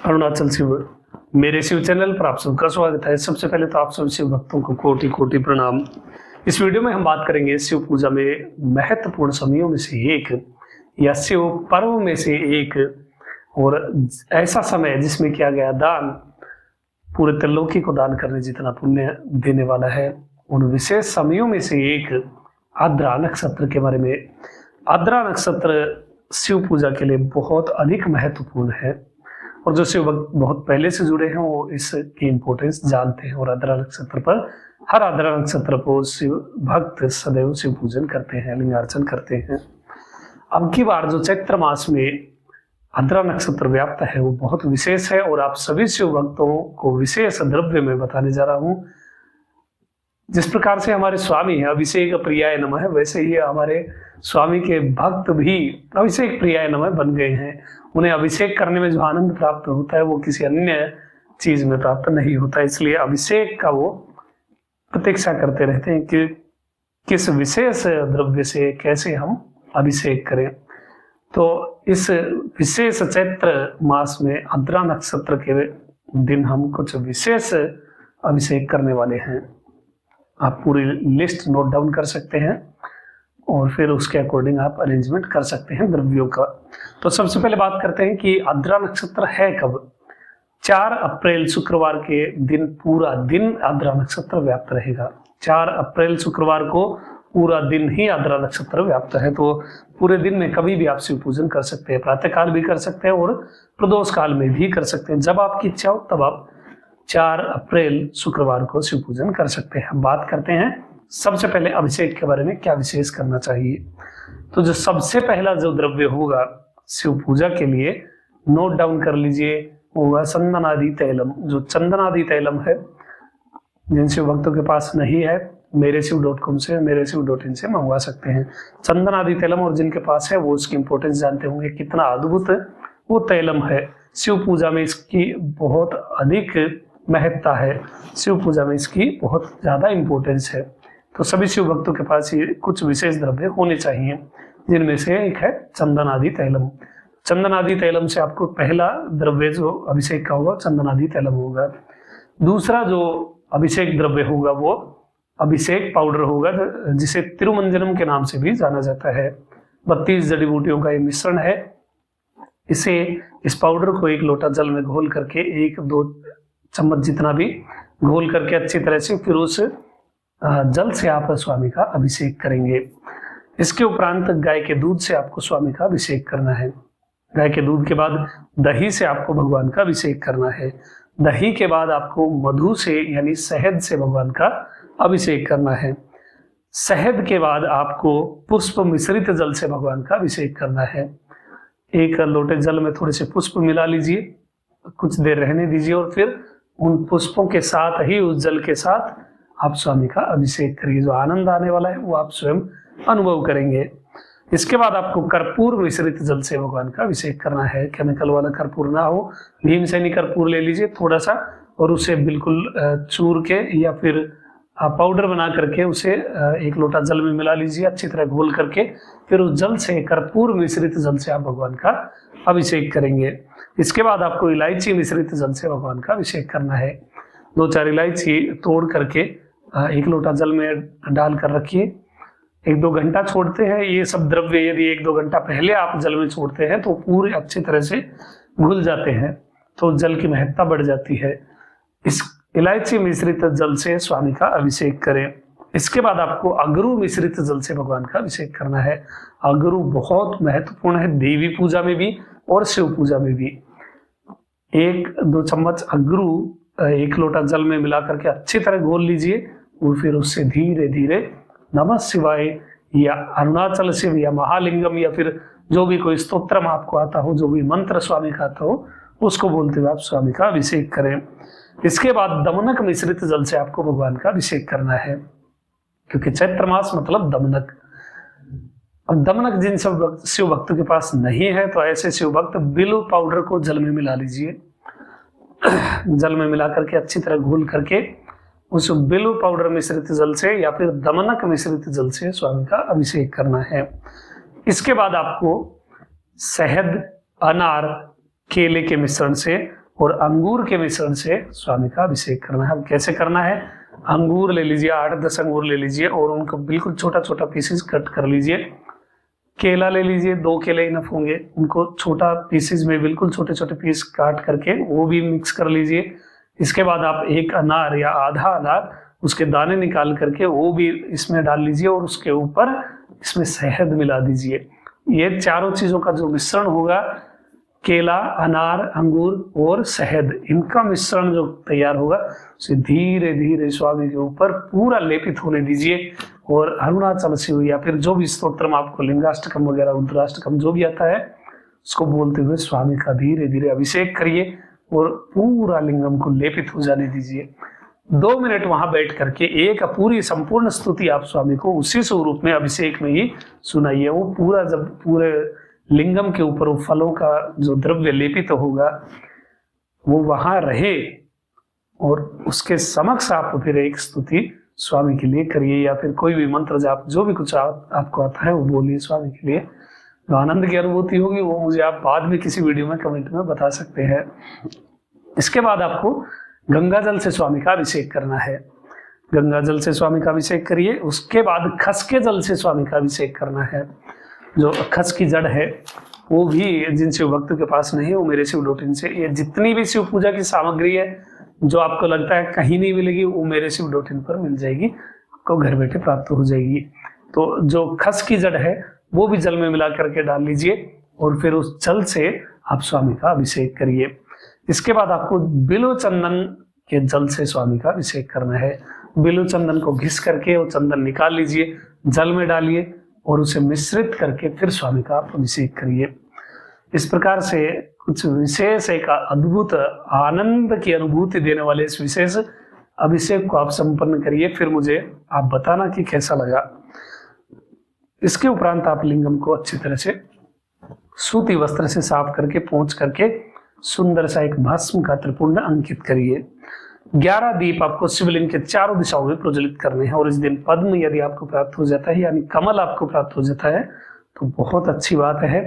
अरुणाचल शिव मेरे शिव चैनल पर आप सबका स्वागत है। सबसे पहले तो आप सब शिव भक्तों को कोटि कोटि प्रणाम। इस वीडियो में हम बात करेंगे शिव पूजा में महत्वपूर्ण समयों में से एक या शिव पर्व में से एक, और ऐसा समय जिसमें किया गया दान पूरे त्रिलोकी को दान करने जितना पुण्य देने वाला है। उन विशेष समयों में से एक आद्रा नक्षत्र के बारे में। आद्रा नक्षत्र शिव पूजा के लिए बहुत अधिक महत्वपूर्ण है, और जो शिव भक्त बहुत पहले से जुड़े हैं वो इसकी इम्पोर्टेंस जानते हैं। और आद्रा नक्षत्र पर हर आद्रा नक्षत्र को शिव भक्त सदैव शिव पूजन करते हैं, लिंगार्चन करते हैं। अब की बार जो चैत्र मास में आद्रा नक्षत्र व्याप्त है वो बहुत विशेष है, और आप सभी शिव भक्तों को विशेष द्रव्य में बताने जा रहा हूँ। जिस प्रकार से हमारे स्वामी है अभिषेक प्रियाय नमः, वैसे ही हमारे स्वामी के भक्त भी अभिषेक प्रियाय नमः बन गए हैं। उन्हें अभिषेक करने में जो आनंद प्राप्त होता है वो किसी अन्य चीज में प्राप्त नहीं होता, इसलिए अभिषेक का वो प्रतीक्षा करते रहते हैं कि किस विशेष द्रव्य से कैसे हम अभिषेक करें। तो इस विशेष चैत्र मास में आद्रा नक्षत्र के दिन हम कुछ विशेष अभिषेक करने वाले हैं। आप पूरी लिस्ट नोट डाउन कर सकते हैं और फिर उसके अकॉर्डिंग आप अरेंजमेंट कर सकते हैं द्रव्यों का। तो सबसे पहले बात करते हैं कि आद्रा नक्षत्र है कब। 4 अप्रैल शुक्रवार के दिन पूरा दिन आद्रा नक्षत्र व्याप्त रहेगा। 4 अप्रैल शुक्रवार को पूरा दिन ही आद्रा नक्षत्र व्याप्त है। तो पूरे दिन में कभी भी आप शिव पूजन कर सकते हैं, प्रातः काल भी कर सकते हैं और प्रदोष काल में भी कर सकते हैं। जब आपकी इच्छा हो तब आप 4 अप्रैल शुक्रवार को शिव पूजन कर सकते हैं। बात करते हैं सबसे पहले अभिषेक के बारे में, क्या विशेष करना चाहिए। तो जो सबसे पहला जो द्रव्य होगा शिव पूजा के लिए, नोट डाउन कर लीजिए, होगा चंदनादि तैलम। जो चंदनादि तैलम है, जिन शिव भक्तों के पास नहीं है मेरे शिव.com से, मेरे शिव.in से मंगवा सकते हैं चंदनादि तैलम। और जिनके पास है वो उसकी इंपॉर्टेंस जानते होंगे, कितना अद्भुत वो तैलम है। शिव पूजा में इसकी बहुत अधिक महत्ता है, शिव पूजा में इसकी बहुत ज्यादा इंपॉर्टेंस है। तो सभी शिव भक्तों के पास ये कुछ विशेष द्रव्य होने चाहिए, जिनमें से एक है चंदन आदि तैलम। चंदन आदि तैलम से आपको पहला द्रव्य जो अभिषेक का होगा चंदन आदि तैलम होगा। दूसरा जो अभिषेक द्रव्य होगा वो अभिषेक पाउडर होगा, जिसे तिरुमंजनम के नाम से भी जाना जाता है। 32 जड़ी बूटियों का ये मिश्रण है। इस पाउडर को 1 लोटा जल में घोल करके 1-2 चम्मच जितना भी घोल करके अच्छी तरह से फिर उस जल से आप स्वामी का अभिषेक करेंगे। इसके उपरांत गाय के दूध से आपको स्वामी का अभिषेक करना है। गाय के दूध के बाद दही से आपको भगवान का अभिषेक करना है। दही के बाद आपको मधु से यानी शहद से भगवान का अभिषेक करना है। शहद के बाद आपको पुष्प मिश्रित जल से भगवान का अभिषेक करना है। 1 लोटे जल में थोड़े से पुष्प मिला लीजिए, कुछ देर रहने दीजिए और फिर उन पुष्पों के साथ ही उस जल के साथ आप स्वामी का अभिषेक करिए। जो आनंद आने वाला है वो आप स्वयं अनुभव करेंगे। इसके बाद आपको कर्पूर मिश्रित जल से भगवान का अभिषेक करना है। केमिकल वाला कर्पूर ना हो, भीमसेनी कर्पूर ले लीजिए थोड़ा सा, और उसे बिल्कुल चूर के या फिर पाउडर बना करके उसे 1 लोटा जल में मिला लीजिए, अच्छी तरह घोल करके फिर उस जल से, कर्पूर मिश्रित जल से आप भगवान का अभिषेक करेंगे। इसके बाद आपको इलायची मिश्रित जल से भगवान का अभिषेक करना है। 2-4 इलायची तोड़ करके 1 लोटा जल में डाल कर रखिए। 1-2 घंटा छोड़ते हैं। ये सब द्रव्य यदि 1-2 घंटा पहले आप जल में छोड़ते हैं तो पूरे अच्छी तरह से घुल जाते हैं, तो जल की महत्ता बढ़ जाती है। इस इलायची मिश्रित जल से स्वामी का अभिषेक करें। इसके बाद आपको अगरू मिश्रित जल से भगवान का अभिषेक करना है। अगरू बहुत महत्वपूर्ण है देवी पूजा में भी और शिव पूजा में भी। 1-2 चम्मच अगरू 1 लोटा जल में मिला करके अच्छी तरह घोल लीजिए और फिर उससे धीरे धीरे नमः शिवाय या अरुणाचल शिव या महालिंगम या फिर जो भी कोई स्तोत्रम आपको आता हो, जो भी मंत्र स्वामी का आता हो, उसको बोलते हुए आप स्वामी का अभिषेक करें। इसके बाद दमनक मिश्रित जल से आपको भगवान का अभिषेक करना है, क्योंकि चैत्र मास मतलब दमनक। अब दमनक जिन सब शिव भक्तों के पास नहीं है तो ऐसे शिव भक्त बिल्व पाउडर को जल में मिला लीजिए। जल में मिला करके अच्छी तरह घोल करके उस बिल्व पाउडर मिश्रित जल से या फिर दमनक मिश्रित जल से स्वामी का अभिषेक करना है। इसके बाद आपको शहद, अनार, केले के मिश्रण से और अंगूर के मिश्रण से स्वामी का अभिषेक करना है। अब कैसे करना है, अंगूर ले लीजिए, 8-10 अंगूर ले लीजिए और उनको बिल्कुल छोटा छोटा पीसेस कट कर लीजिए। केला ले लीजिए, 2 केले इनफ होंगे, उनको छोटा पीसेस में बिल्कुल छोटे छोटे पीस काट करके वो भी मिक्स कर लीजिए। इसके बाद आप 1 अनार या आधा अनार उसके दाने निकाल करके वो भी इसमें डाल लीजिए और उसके ऊपर इसमें शहद मिला दीजिए। ये चारों चीजों का जो मिश्रण होगा, केला, अनार, अंगूर और शहद, इनका मिश्रण जो तैयार होगा उसे धीरे धीरे स्वामी के ऊपर पूरा लेपित होने दीजिए और अरुणाचल शिव या फिर जो भी स्तोत्रम आपको, लिंगाष्टकम वगैरह, रुद्राष्टकम जो भी आता है, उसको बोलते हुए स्वामी का धीरे धीरे अभिषेक करिए और पूरा लिंगम को लेपित हो जाने दीजिए। 2 मिनट वहां बैठ करके एक पूरी संपूर्ण स्तुति आप स्वामी को उसी स्वरूप में अभिषेक में ही सुनाइए। वो पूरा जब पूरे लिंगम के ऊपर वो फलों का जो द्रव्य लेपित होगा वो वहां रहे और उसके समक्ष आप फिर एक स्तुति स्वामी के लिए करिए या फिर कोई भी मंत्र जाप जो भी कुछ आपको आता है वो बोलिए स्वामी के लिए। जो आनंद की अनुभूति होगी वो मुझे आप बाद में किसी वीडियो में कमेंट में बता सकते हैं। इसके बाद आपको गंगा जल से स्वामी का अभिषेक करना है। गंगा जल से स्वामी का अभिषेक करिए। उसके बाद खस के जल से स्वामी का अभिषेक करना है। जो खस की जड़ है वो भी जिन शिव भक्तों के पास नहीं है वो मेरे शिव डॉट इन से, ये जितनी भी शिव पूजा की सामग्री है जो आपको लगता है कहीं नहीं मिलेगी वो मेरे शिव डॉट इन पर मिल जाएगी, आपको घर बैठे प्राप्त हो जाएगी। तो जो खस की जड़ है वो भी जल में मिला करके डाल लीजिए और फिर उस जल से आप स्वामी का अभिषेक करिए। इसके बाद आपको बिल्व चंदन के जल से स्वामी का अभिषेक करना है। बिल्व चंदन को घिस करके वो चंदन निकाल लीजिए, जल में डालिए और उसे मिश्रित करके फिर स्वामी का आप अभिषेक करिए। इस प्रकार से कुछ विशेष एक अद्भुत आनंद की अनुभूति देने वाले इस विशेष अभिषेक को आप संपन्न करिए। फिर मुझे आप बताना कि कैसा लगा। इसके उपरांत आप लिंगम को अच्छी तरह से सूती वस्त्र से साफ करके पोंछ करके सुंदर सा एक भस्म का त्रिपुंड अंकित करिए। 11 दीप आपको शिवलिंग के चारों दिशाओं में प्रज्वलित करने हैं और इस दिन पद्म यदि आपको प्राप्त हो जाता है यानी कमल आपको प्राप्त हो जाता है तो बहुत अच्छी बात है।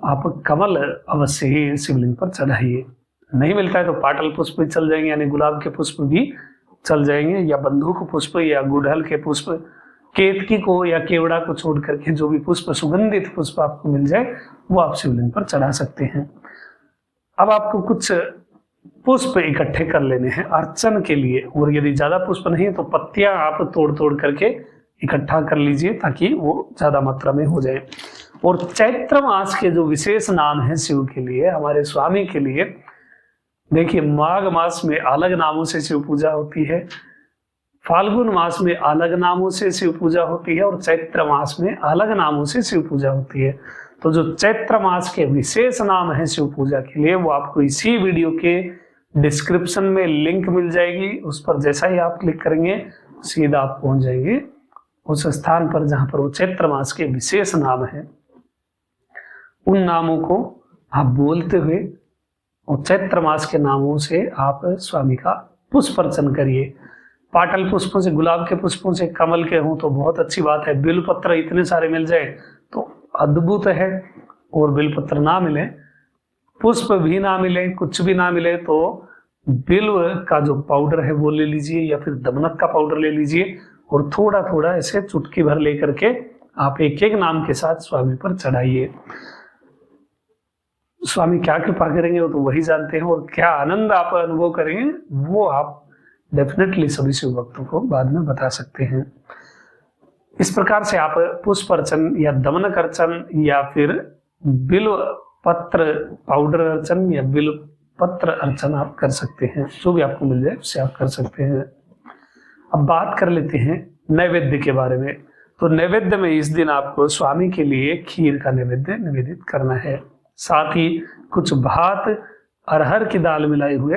आप कमल अवश्य ही शिवलिंग पर चढ़ाइए। नहीं मिलता है तो पाटल पुष्प भी चल जाएंगे यानी गुलाब के पुष्प भी चल जाएंगे, या बंदूक पुष्प या गुड़हल के पुष्प, केतकी को या केवड़ा को छोड़ करके जो भी पुष्प, सुगंधित पुष्प आपको मिल जाए वो आप शिवलिंग पर चढ़ा सकते हैं। अब आपको कुछ पुष्प इकट्ठे कर लेने हैं अर्चन के लिए, और यदि ज्यादा पुष्प नहीं तो पत्तियां आप तोड़ तोड़ करके इकट्ठा कर लीजिए ताकि वो ज्यादा मात्रा में हो जाए। और चैत्र मास के जो विशेष नाम है शिव के लिए, हमारे स्वामी के लिए, देखिए माघ मास में अलग नामों से शिव पूजा होती है, फाल्गुन मास में अलग नामों से शिव पूजा होती है और चैत्र मास में अलग नामों से शिव पूजा होती है। तो जो चैत्र मास के विशेष नाम है शिव पूजा के लिए वो आपको इसी वीडियो के डिस्क्रिप्शन में लिंक मिल जाएगी। उस पर जैसा ही आप क्लिक करेंगे सीधा आप पहुंच जाएंगे उस स्थान पर जहां पर वो चैत्र मास के विशेष नाम है। उन नामों को आप बोलते हुए और चैत्र मास के नामों से आप स्वामी का पुष्प अर्चन करिए। पाटल पुष्पों से, गुलाब के पुष्पों से, कमल के हों तो बहुत अच्छी बात है। बिलपत्र इतने सारे मिल जाए तो अद्भुत है, और बिलपत्र ना मिले, पुष्प भी ना मिले, कुछ भी ना मिले तो बिल्व का जो पाउडर है वो ले लीजिए या फिर दमनक का पाउडर ले लीजिए और थोड़ा थोड़ा ऐसे चुटकी भर लेकर के आप एक एक नाम के साथ स्वामी पर चढ़ाइए। स्वामी क्या कृपा करेंगे वो तो वही जानते हैं, और क्या आनंद आप अनुभव करेंगे वो आप डेफिनेटली सभी शिव भक्तों को बाद में बता सकते हैं। इस प्रकार से आप पुष्प अर्चन या दमनक अर्चन या फिर बिल्व पत्र पाउडर अर्चन या बिल्व पत्र अर्चन आप कर सकते हैं। जो भी आपको मिल जाए उससे आप कर सकते हैं। अब बात कर लेते हैं नैवेद्य के बारे में। तो नैवेद्य में इस दिन आपको स्वामी के लिए खीर का नैवेद्य निवेदित करना है। साथ ही कुछ भात, अरहर की दाल मिलाए हुए,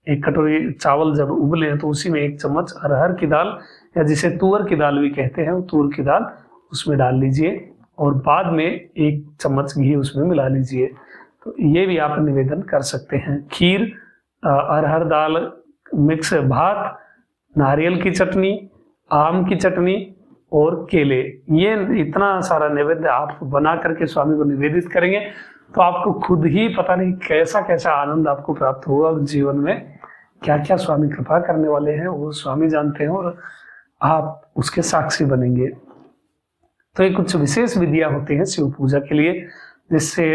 एक कटोरी चावल जब उबले तो उसी में 1 चम्मच अरहर की दाल या जिसे तुअर की दाल भी कहते हैं, तुअर की दाल उसमें डाल लीजिए और बाद में 1 चम्मच घी उसमें मिला लीजिए। तो ये भी आप निवेदन कर सकते हैं। खीर, अरहर दाल, मिक्स भात, नारियल की चटनी, आम की चटनी और केले, ये इतना सारा नैवेद्य आप बना करके स्वामी को निवेदित करेंगे तो आपको खुद ही पता नहीं कैसा कैसा आनंद आपको प्राप्त होगा और जीवन में क्या क्या स्वामी कृपा करने वाले हैं वो स्वामी जानते हैं, और आप उसके साक्षी बनेंगे। तो ये कुछ विशेष विधियां होती हैं शिव पूजा के लिए, जिससे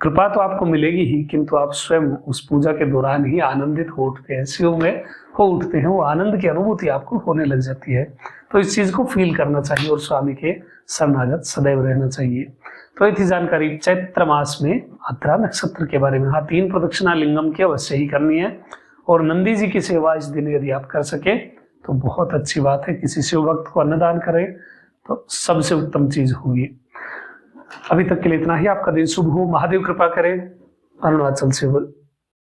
कृपा तो आपको मिलेगी ही, किंतु आप स्वयं उस पूजा के दौरान ही आनंदित हो उठते हैं, शिव में हो उठते हैं, वो आनंद की अनुभूति आपको होने लग जाती है। तो इस चीज को फील करना चाहिए और स्वामी के शरणागत सदैव रहना चाहिए। तो ये थी जानकारी चैत्र मास में आद्रा नक्षत्र के बारे में। हाँ, 3 प्रदक्षिणा लिंगम की अवश्य ही करनी है, और नंदी जी की सेवा इस दिन यदि आप कर सके तो बहुत अच्छी बात है। किसी शिव भक्त को अन्नदान करें तो सबसे उत्तम चीज होगी। अभी तक के लिए इतना ही। आपका दिन शुभ हो, महादेव कृपा करें। अरुणाचल शिव।